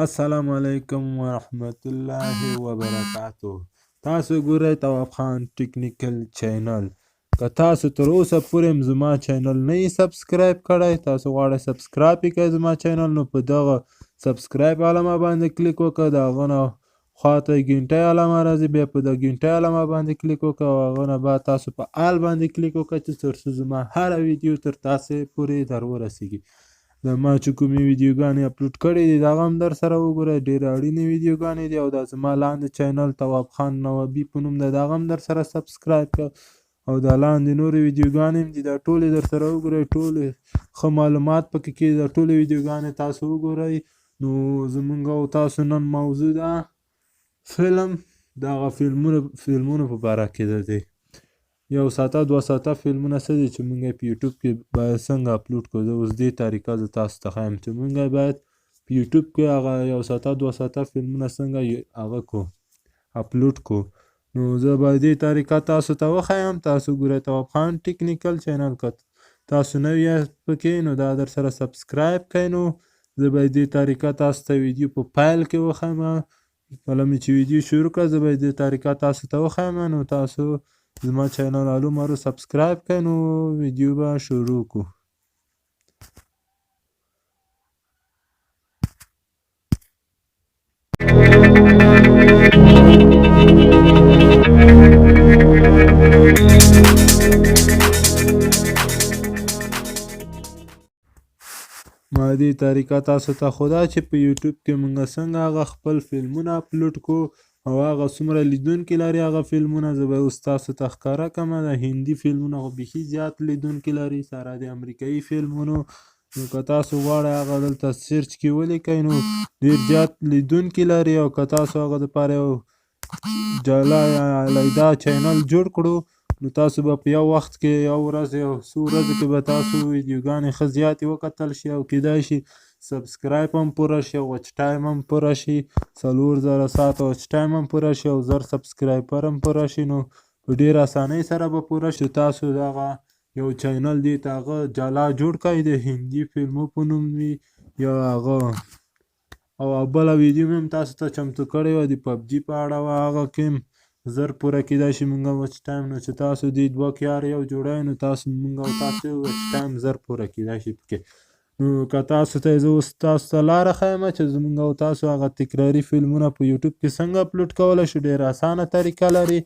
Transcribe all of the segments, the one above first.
السلام علیکم ورحمت الله وبرکاتو. تاسو ګورئ تواب خان ټیکنیکل چینل. که تاسو تر اوسه پورې هم زما چینل نه یې سبسکرایب کړی، تاسو غواړئ سبسکرایب یې کړئ زما چینل، نو په دغه سبسکرایب علامه باندې کلیک وکړه، د هغه نه خواته ګینټۍ علامه راځي، بیا په د ګینټۍ علامه باندې کلیک وکړه او هغه نه بعد تاسو په آل باندې کلیک وکړه چې تر څو زما هره ویډیو تر تاسې پورې در ورسیږي. د ما چې کومې ویډیوګانې اپلوډ کړې دي د هغه هم در سره وګورئ، ډېرې اړینې ویډیوګانې دي. او دا زما لاندې چینل تواب خان نوابي په نوم دی، د هغه هم در سره سبسکرایب کړه. او دا لاندې نورې ویډیوګانې هم دي، دا ټولې در سره وګورئ، ټولې ښه معلومات پکې کې دا ټولې ویډیوګانې تاسو وګورئ. نو زمونږ او تاسو نن موضوع ده فلم، دغه فلمونو په باره کې ده دی. یو ساعته دوه ساعته فلمونه څه دي چې موږ یې په یوټوب کې باید څنګه اپلوډ کړو. زه اوس دې طریقه زه تاسو ته ښیم چې موږ باید په یوټوب کې هغه یو ساعته دوه ساعته فلمونه څنګه هغه کړو، اپلوډ کړو. نو زه به دې طریقه تاسو ته وښیم. تاسو ګورئ تواب خان ټیکنیکل چینل، که تاسو نوي یاست پکې نو دا در سره سبسکرایب کړئ. نو زه به دې طریقه تاسو ته ویډیو په پیل کې وښیم، کله مې چې ویډیو شروع کړه زه به دې طریقه تاسو ته وښیم. نو تاسو زما چینل هلو مرو سبسکرایب کړئ. نو ویډیو به شروع کړو. ما دې طریقه تاسو ته خو دا چې په یوټوب کې موږ څنګه هغه خپل فلمونه اپلوډ کړو او هغه څومره لیدونکي لري هغه فلمونه، زه به اوس تاسو ته ښکاره کړم. د هندي فلمونه خو بیخي زیات لیدونکي لري سره د امریکایي فلمونو. نو که تاسو غواړئ هغه دلته سرچ کې ولیکئ نو ډېر زیات لیدونکي لري. او که تاسو هغه دپاره یو جلا یا علیحده چینل جوړ کړو نو تاسو به په یو وخت کې یو ورځ یو څو ورځو کې به تاسو ویډیوګانې ښه زیاتې وکتل شي او کیدای شي سبسکرایب هم پوره شي او واچ ټایم هم پوره شي، 4000 ساعته واچ ټایم هم پوره شي او 1000 سبسکرایبر هم پوره شي. نو په ډېر اسانۍ سره به پوره شي. تاسو دغه یو چینل دې ته هغه جلا جوړ کړئ، د هندي فلمو په نوم وي یا هغه. او بله ویډیو مې هم تاسو ته چمتو کړې وه د پبجي په اړه وه، هغه کې هم زر پوره کیدای شي موږ واچ ټایم، نو چې تاسو دې دوه کې هر یو جوړوئ نو تاسو موږ او تاسو واچ ټایم زر پوره کیدای شي پکې. نو که تاسو ته زه اوس تاسو ته لاره ښیم چې زموږ او تاسو هغه تکراري فلمونه په یوټوب کې څنګه اپلوډ کولی شو، ډېره اسانه طریقه لري.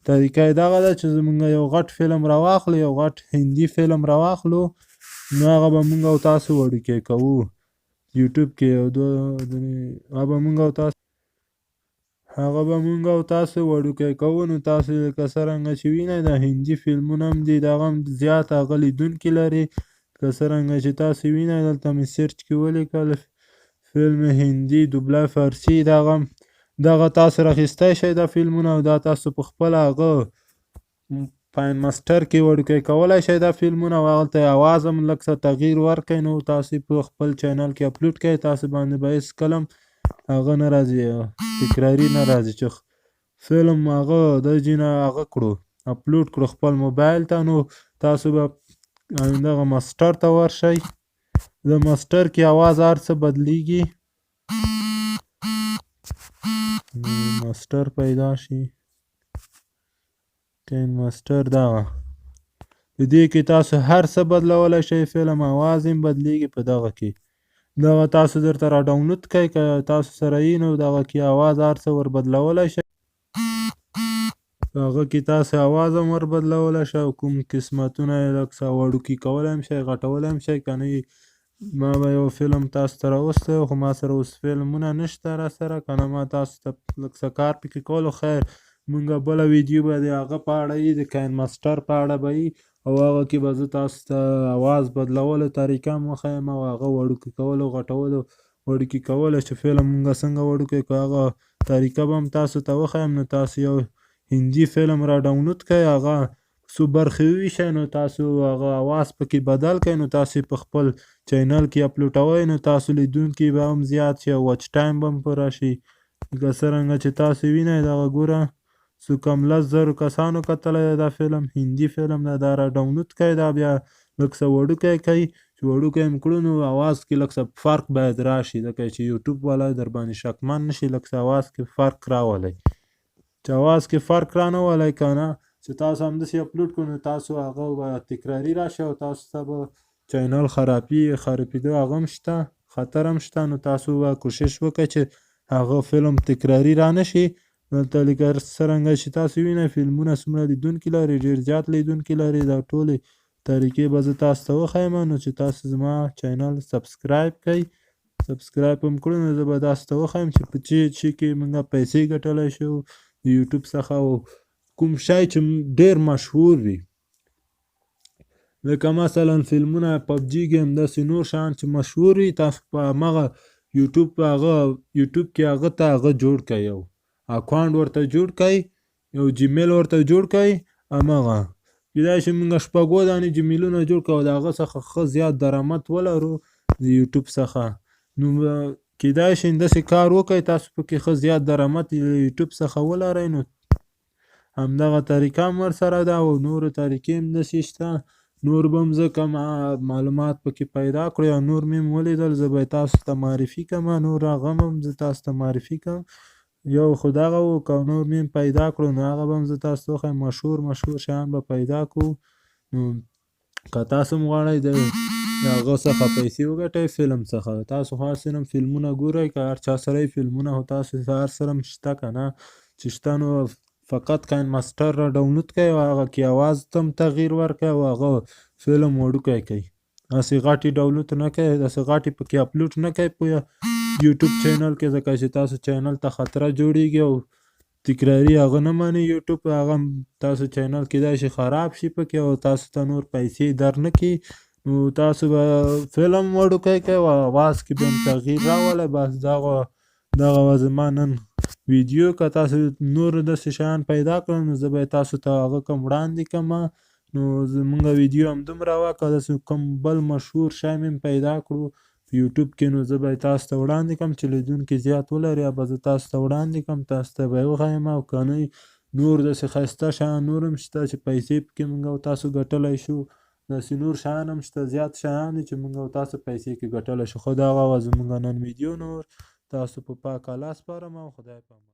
طریقه یې دغه ده چې زموږ یو غټ فلم راواخلو، یو غټ هندي فلم راواخلو، نو هغه به موږ او تاسو وړوکی کوو یوټوب کې. هغه به موږ او تاسو وړوکی کوو. نو تاسو لکه څرنګه چې وینئ د هندي فلمونه هم دي، د هغه هم زیات هغه لیدونکي لري. که څرنګه چې تاسو وینئ دلته مې سرچ کې ولیکل فلم هندي دوبله فارسي، دغه تاسو راخیستی شئ دا فلمونه او دا تاسو په خپله هغه پاین ماسټر کې وړوکی کولی شئ دا فلمونه او هغلته یې اواز هم لږ څه تغییر ورکړئ. نو تاسو په خپل چینل کې اپلوډ کړئ، تاسو باندې به هېڅکله هم هغه نه راځي، تکراري نه راځي چې فلم هغه د جینه هغه کړو اپلوډ کړو خپل موبایل ته. نو تاسو به دغه ماسټر ته ورشئ، د ماسټر کې اواز هر څه بدلیږي، ماسټر پیدا شي کین ماسټر دغه په دې کې تاسو هر څه بدلولی شئ، فلم اواز هم بدلیږي په دغه کې. دغه تاسو درته را ډاونلود کړئ، که تاسو سره یي نو دغه کې اواز هر څه ور بدلولی شئ، هغه کې تاسو اواز هم ور بدلولی شئ او کوم قسمتونه یې لږ څه وړوکي کولی هم شئ، غټولی هم شئ. که نه ما به یو فلم تاسو ته راوستی خو ما سره اوس فلمونه نشته را سره، که نه ما تاسو ته لږ څه کار پکې کولو. خیر مونږ بله ویډیو به د هغه په اړه وي، د کاین ماسټر په اړه به وي او هغه کې به زه تاسو ته اواز بدلولو طریقه هم وښیم او هغه وړوکي کولو غټولو وړوکي کولو چې فلم مونږ څنګه وړوکی کړو هغه طریقه به هم تاسو ته وښیم. نو تاسو یو هندي فلم را ډاونلود کړئ، هغه څو برخې وویشئ، نو تاسو هغه اواز پکې بدل کړئ، نو تاسو په خپل چینل کې اپلوډوئ، نو تاسو لیدونکي به هم زیات شي او واچ ټایم به هم پوره شي. لکه څرنګه چې تاسو وینئ دغه ګوره څو کم 10,000 کسانو کتلی دی دا فلم، هندي فلم دی، دا را ډاونلود کړئ، دا بیا لږ څه وړوکی کړئ چې وړوکی م کړو نو اواز کې لږ څه فرق باید راشي ځکه چې یوټوب والا در باندې شکمن نشي لږ څه اواز کې فرق راولئ چې اواز کې فرق رانه ولئ که نه چې تاسو همداسې اپلوډ کړو نو تاسو هغه به تکراري راشي او تاسو ته به چینل خرابېدو هغه هم شته خطر هم شته نو تاسو به کوشش وکړئ چې هغه فلم تکراري رانه شي دلته لکه څرنګه چې تاسو وینئ فلمونه څومره لیدونکي لري ډېر زیات لیدونکي لري دا ټولې طریقې به زه تاسو ته وښیم نو چې تاسو زما چینل سبسکرایب کړئ سبسکرایب هم کړو نو زه به تاسو ته وښیم چې په چی کې موږ پیسې ګټلی شو د یوټوب څخه او کوم شی چې ډېر مشهور وي لکه مثلا فلمونه پبجي ګیم داسې نور شیان چې مشهور وي تاسو په همغه یوټوب کې هغه ته هغه جوړ کړئ یو اکاونټ ورته جوړ کړئ یو جیمیل ورته جوړ کړئ همغه کیدای شي موږ شپږو دانې جیمیلونه جوړ کړو د هغه څخه ښه زیات درآمد ولرو د یوټوب څخه نو کیدای شي داسې کار وکړئ تاسو پکې ښه زیات درآمد د یوټوب څخه ولرئ نو همدغه طریقه هم ورسره ده او نورې طریقې هم داسې شته نور به هم زه کوم معلومات پکې پیدا کړو یا نور مې هم ولیدل زه به یې تاسو ته معرفي کړم نور هغه هم زه تاسو ته معرفي کړم یو خو دغه و که نور مې هم پیدا کړو نو هغه به هم زه تاسو ته وښیم مشهور شیان به پیدا کړو نو که تاسو هم غواړئ د هغه څخه پیسې وګټئ فلم څخه تاسو خو هر څه فلمونه ګورئ که هر چا سره فلمونه خو تاسو هر سره شته که نه چې شته نو فقط کاین ماسټر را ډاونلود کړئ او هغه کې اواز ته هم تغییر ورکړئ او هغه فلم وړوکی کړئ هسې غټې ډاونلود نه کړئ داسې غټې پکې اپلوډ نه کړئ په یوټوب چینل کې ځکه چې تاسو چینل ته خطره جوړیږي او تکراري هغه نه مني یوټوب هغه تاسو چینل کیدای شي خراب شي پکې او تاسو ته نور پیسې در نه کړي نو تاسو به فلم وړوکی کوئ او اواز کې به هم تغییر راولئ بس دغه وه زما نن ویدیو که تاسو نور داسې شیان پیدا کړل نو زه به تاسو ته هغه کوم وړاندې کړم نو زمونږ ویدیو همدومره وه که داسې کوم بل مشهور شی مې پیدا کړو په یوټوب کې نو زه به یې تاسو ته وړاندې کړم چې لیدونکي زیات ولري یا به زه تاسو ته وړاندې کړم تاسو ته به یې وښیم او که نه نور داسې ښایسته شیان نور هم شته چې پیسې پکې موږ او تاسو ګټلی شو داسې نور شیان هم شته زیات شیان دي چې موږ او تاسو پیسې کې ګټلی شو خو دغه وه زموږ نن ویدیو نور تاسو په پاک الله سپارم او خدای په امان